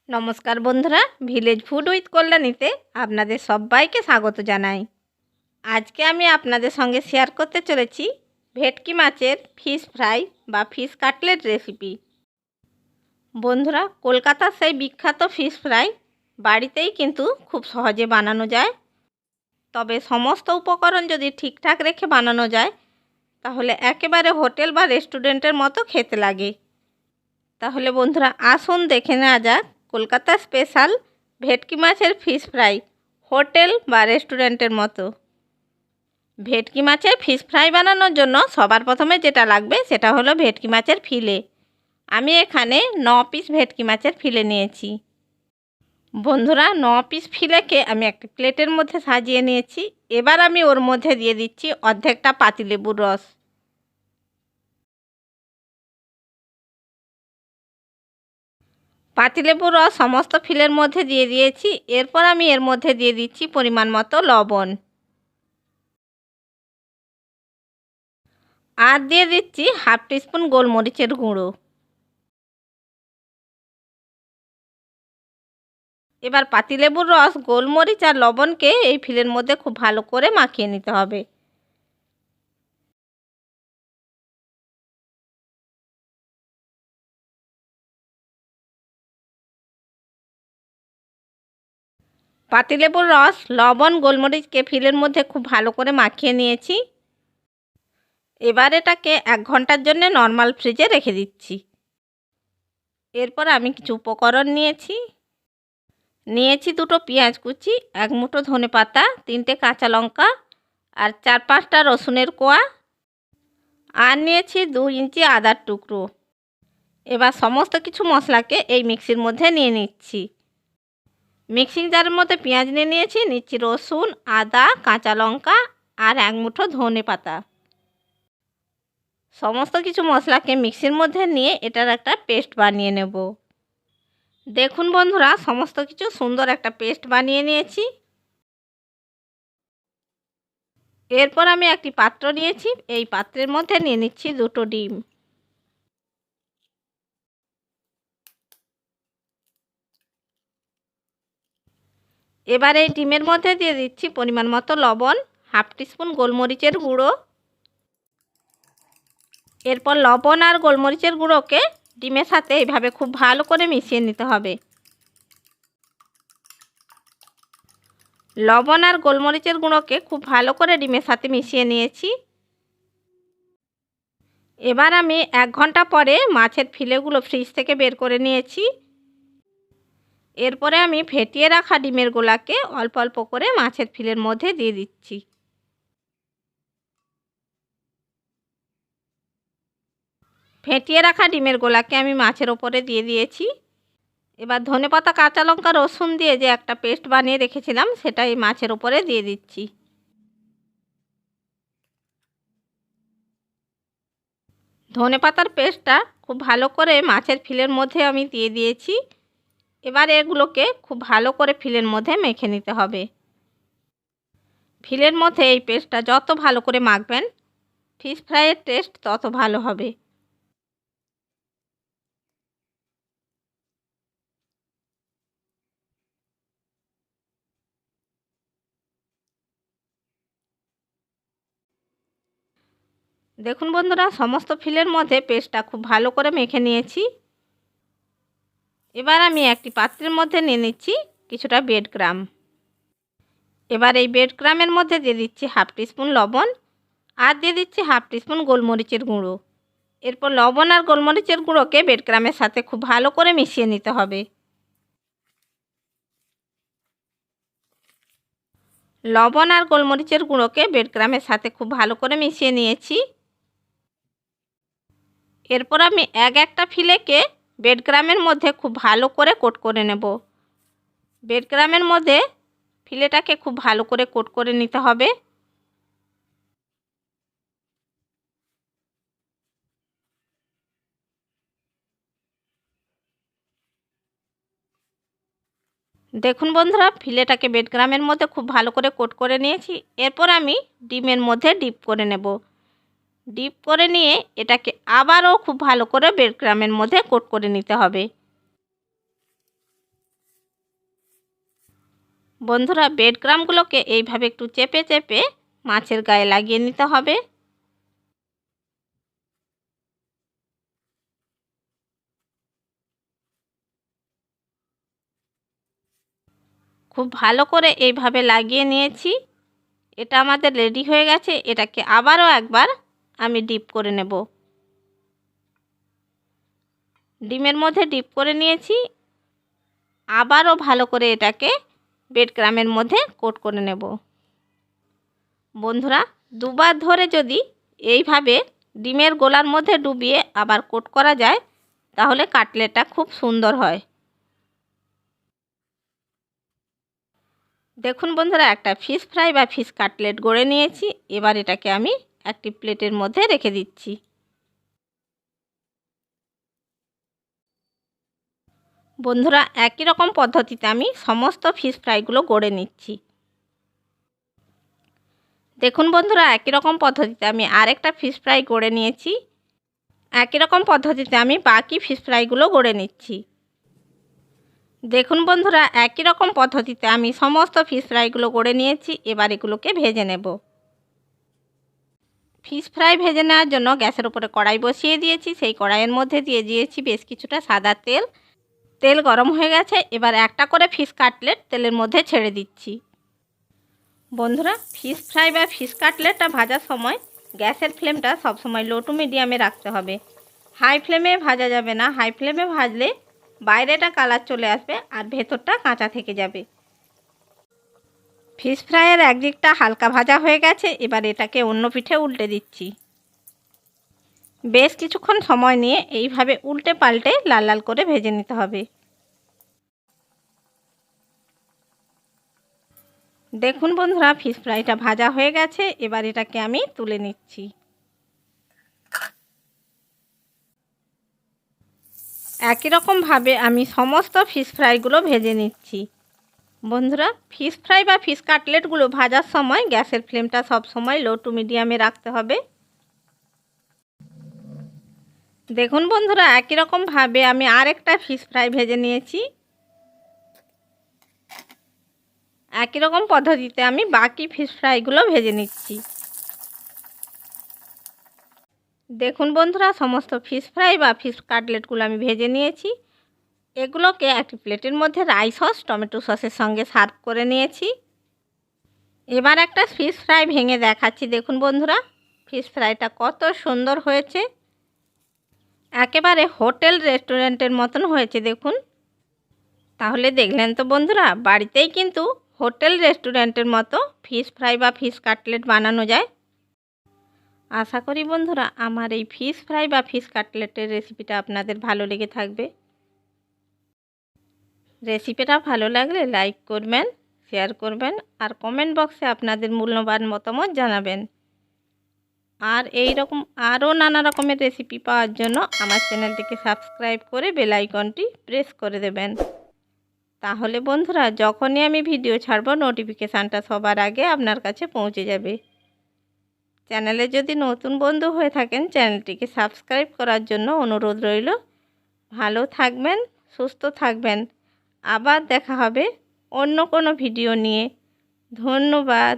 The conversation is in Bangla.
নমস্কার বন্ধুরা, ভিলেজ ফুড উইথ কল্যাণীতে আপনাদের সবাইকে স্বাগত জানাই। আজকে আমি আপনাদের সঙ্গে শেয়ার করতে চলেছি ভেটকি মাছের ফিশ ফ্রাই বা ফিশ কাটলেট রেসিপি। বন্ধুরা, কলকাতার সেই বিখ্যাত ফিশ ফ্রাই বাড়িতেই কিন্তু খুব সহজে বানানো যায়। তবে সমস্ত উপকরণ যদি ঠিকঠাক রেখে বানানো যায় তাহলে একেবারে হোটেল বা রেস্টুরেন্টের মতো খেতে লাগে। তাহলে বন্ধুরা, আসুন দেখে নেওয়া যাক কলকাতার স্পেশাল ভেটকি মাছের ফিশ ফ্রাই হোটেল বা রেস্টুরেন্টের মতো। ভেটকি মাছের ফিশ ফ্রাই বানানোর জন্য সবার প্রথমে যেটা লাগবে সেটা হলো ভেটকি মাছের ফিলে। আমি এখানে 9 পিস ভেটকি মাছের ফিলে নিয়েছি। বন্ধুরা, 9 পিস ফিলেকে আমি একটা প্লেটের মধ্যে সাজিয়ে নিয়েছি। এবার আমি ওর মধ্যে দিয়ে দিচ্ছি অর্ধেকটা পাতিলেবুর রস। পাতিলেবুর রস সমস্ত ফিলের মধ্যে দিয়ে দিয়েছি। এরপর আমি এর মধ্যে দিয়ে দিচ্ছি পরিমাণ মতো লবণ, আর দিয়ে দিচ্ছি হাফ টিস্পুন গোলমরিচের গুঁড়ো। এবার পাতিলেবুর রস, গোলমরিচ আর লবণকে এই ফিলের মধ্যে খুব ভালো করে মাখিয়ে নিতে হবে। পাতিলেবুর রস, লবণ, গোলমরিচকে ফিলের মধ্যে খুব ভালো করে মাখিয়ে নিয়েছি। এবার এটাকে 1 ঘন্টার জন্য নর্মাল ফ্রিজে রেখে দিচ্ছি। এরপর আমি কিছু উপকরণ নিয়েছি 2টো পেঁয়াজ কুচি, 1 মুঠো ধনেপাতা, 3টে কাঁচা লঙ্কা আর 4-5টা রসুনের কোয়া, আর নিয়েছি 2 ইঞ্চি আদার টুকরো। এবার সমস্ত কিছু মশলাকে এই মিক্সির মধ্যে নিয়ে নিচ্ছি। মিক্সিং জারের মধ্যে পেঁয়াজ নিচ্ছি রসুন, আদা, কাঁচা লঙ্কা আর 1 মুঠো ধনেপাতা। সমস্ত কিছু মশলাকে মিক্সির মধ্যে নিয়ে এটার একটা পেস্ট বানিয়ে নেব। দেখুন বন্ধুরা, সমস্ত কিছু সুন্দর একটা পেস্ট বানিয়ে নিয়েছি। এরপর আমি একটি পাত্র নিয়েছি, এই পাত্রের মধ্যে নিয়ে নিচ্ছি 2টো ডিম। এবার এই ডিমের মধ্যে দিয়ে দিচ্ছি পরিমাণ মতো লবণ, হাফ টিস্পুন গোলমরিচের গুঁড়ো। এরপর লবণ আর গোলমরিচের গুঁড়োকে ডিমের সাথে এইভাবে খুব ভালো করে মিশিয়ে নিতে হবে। লবণ আর গোলমরিচের গুঁড়োকে খুব ভালো করে ডিমের সাথে মিশিয়ে নিয়েছি। এবার আমি 1 ঘন্টা পরে মাছের ফিলেগুলো ফ্রিজ থেকে বের করে নিয়েছি। এরপরে আমি ফেটিয়ে রাখা ডিমের গোলাকে অল্প অল্প করে মাছের ফিলের মধ্যে দিয়ে দিচ্ছি। ফেটিয়ে রাখা ডিমের গোলাকে আমি মাছের ওপরে দিয়ে দিয়েছি। এবার ধনেপাতা, কাঁচা লঙ্কা, রসুন দিয়ে যে একটা পেস্ট বানিয়ে রেখেছিলাম সেটা এই মাছের ওপরে দিয়ে দিচ্ছি। ধনেপাতার পেস্টটা খুব ভালো করে মাছের ফিলের মধ্যে আমি দিয়ে দিয়েছি। এবার এগুলোকে খুব ভালো করে ফিলের মধ্যে মেখে নিতে হবে। ফিলের মধ্যে এই পেস্টটা যত ভালো করে মাখবেন ফিশ ফ্রাইয়ের টেস্ট তত ভালো হবে। দেখুন বন্ধুরা, সমস্ত ফিলের মধ্যে পেস্টটা খুব ভালো করে মেখে নিয়েছি। এবার আমি একটি পাত্রের মধ্যে নিয়ে নিচ্ছি কিছুটা ব্রেডক্রাম্ব। এবার এই ব্রেডক্রাম্বের মধ্যে দিয়ে দিচ্ছি হাফ টিস্পুন লবণ, আর দিয়ে দিচ্ছি হাফ টিস্পুন গোলমরিচের গুঁড়ো। এরপর লবণ আর গোলমরিচের গুঁড়োকে ব্রেডক্রাম্বের সাথে খুব ভালো করে মিশিয়ে নিতে হবে। লবণ আর গোলমরিচের গুঁড়োকে ব্রেডক্রাম্বের সাথে খুব ভালো করে মিশিয়ে নিয়েছি। এরপর আমি একটা ফিলেকে ব্রেডক্রাম্বের মধ্যে খুব ভালো করে কোট করে নেব। ব্রেডক্রাম্বের মধ্যে ফিলেটাকে খুব ভালো করে কোট করে নিতে হবে। দেখুন বন্ধুরা, ফিলেটাকে ব্রেডক্রাম্বের মধ্যে খুব ভালো করে কোট করে নিয়েছি। এরপর আমি ডিমের মধ্যে ডিপ করে নেব। ডিপ করে নিয়ে এটাকে আবারও খুব ভালো করে ব্রেডক্রাম্বের মধ্যে কোট করে নিতে হবে। বন্ধুরা ব্রেড ক্রাম্বগুলোকে এইভাবে একটু চেপে চেপে মাছের গায়ে লাগিয়ে নিতে হবে। খুব ভালো করে এইভাবে লাগিয়ে নিয়েছি। এটা আমাদের রেডি হয়ে গেছে। এটাকে আবারও একবার আমি ডিপ করে নেব। ডিমের মধ্যে ডিপ করে নিয়েছি। আবারও ভালো করে এটাকে ব্রেড ক্রাম্বের মধ্যে কোট করে নেব। বন্ধুরা দুবার ধরে যদি এইভাবে ডিমের গোলার মধ্যে ডুবিয়ে আবার কোট করা যায় তাহলে কাটলেটটা খুব সুন্দর হয়। দেখুন বন্ধুরা একটা ফিশ ফ্রাই বা ফিশ কাটলেট গড়ে নিয়েছি। এবার এটাকে আমি একটি প্লেটের মধ্যে রেখে দিচ্ছি। বন্ধুরা একই রকম পদ্ধতিতে আমি সমস্ত ফিশ ফ্রাইগুলো গড়ে নিচ্ছি। দেখুন বন্ধুরা একই রকম পদ্ধতিতে আমি আরেকটা ফিশ ফ্রাই গড়ে নিয়েছি। একই রকম পদ্ধতিতে আমি বাকি ফিশ ফ্রাইগুলো গড়ে নিচ্ছি। দেখুন বন্ধুরা একই রকম পদ্ধতিতে আমি সমস্ত ফিশ ফ্রাইগুলো গড়ে নিয়েছি। এবার এগুলোকে ভেজে নেব। ফিশ ফ্রাই ভেজে নেওয়ার জন্য গ্যাসের উপরে কড়াই বসিয়ে দিয়েছি। সেই কড়াইয়ের মধ্যে দিয়ে দিয়েছি বেশ কিছুটা সাদা তেল। তেল গরম হয়ে গেছে। এবার একটা করে ফিশ কাটলেট তেলের মধ্যে ছেড়ে দিচ্ছি। বন্ধুরা ফিশ ফ্রাই বা ফিশ কাটলেটটা ভাজার সময় গ্যাসের ফ্লেমটা সবসময় লো টু মিডিয়ামে রাখতে হবে। হাই ফ্লেমে ভাজা যাবে না। হাই ফ্লেমে ভাজলে বাইরেটা কালার চলে আসবে আর ভেতরটা কাঁচা থেকে যাবে। ফিশ ফ্রাইয়ের একদিকটা হালকা ভাজা হয়ে গেছে। এবার এটাকে অন্য পিঠে উল্টে দিচ্ছি। বেশ কিছুক্ষণ সময় নিয়ে এইভাবে উল্টে পাল্টে লাল লাল করে ভেজে নিতে হবে। দেখুন বন্ধুরা ফিশ ফ্রাইটা ভাজা হয়ে গেছে। এবার এটাকে আমি তুলে নিচ্ছি। একই রকমভাবে আমি সমস্ত ফিশ ফ্রাইগুলো ভেজে নিচ্ছি। বন্ধুরা ফিশ ফ্রাই বা ফিশ কাটলেটগুলো ভাজার সময় গ্যাসের ফ্লেমটা সব সময় লো টু মিডিয়ামে রাখতে হবে। দেখুন বন্ধুরা একই রকমভাবে আমি আরেকটা ফিশ ফ্রাই ভেজে নিয়েছি। একই রকম পদ্ধতিতে আমি বাকি ফিশ ফ্রাইগুলো ভেজে নিচ্ছি। দেখুন বন্ধুরা সমস্ত ফিশ ফ্রাই বা ফিশ কাটলেটগুলো আমি ভেজে নিয়েছি। এগুলোকে একটি প্লেটের মধ্যে রাই সস টমেটো সসের সঙ্গে সার্ভ করে নিয়েছি। এবার একটা ফিশ ফ্রাই ভেঙে দেখাচ্ছি। দেখুন বন্ধুরা ফিশ ফ্রাইটা কত সুন্দর হয়েছে। একেবারে হোটেল রেস্টুরেন্টের মতন হয়েছে দেখুন। তাহলে দেখলেন তো বন্ধুরা বাড়িতেই কিন্তু হোটেল রেস্টুরেন্টের মতো ফিশ ফ্রাই বা ফিশ কাটলেট বানানো যায়। আশা করি বন্ধুরা আমার এই ফিশ ফ্রাই বা ফিশ কাটলেটের রেসিপিটা আপনাদের ভালো লেগে থাকবে। রেসিপিটা ভালো লাগলে লাইক করবেন, শেয়ার করবেন আর কমেন্ট বক্সে আপনাদের মূল্যবান মতামত জানাবেন। আর এই রকম আরও নানা রকমের রেসিপি পাওয়ার জন্য আমার চ্যানেলটিকে সাবস্ক্রাইব করে বেল আইকনটি প্রেস করে দেবেন। তাহলে বন্ধুরা যখনই আমি ভিডিও ছাড়ব নোটিফিকেশানটা সবার আগে আপনার কাছে পৌঁছে যাবে। চ্যানেলে যদি নতুন বন্ধু হয়ে থাকেন চ্যানেলটিকে সাবস্ক্রাইব করার জন্য অনুরোধ রইল। ভালো থাকবেন, সুস্থ থাকবেন। আবার দেখা হবে অন্য কোনো ভিডিও নিয়ে। ধন্যবাদ।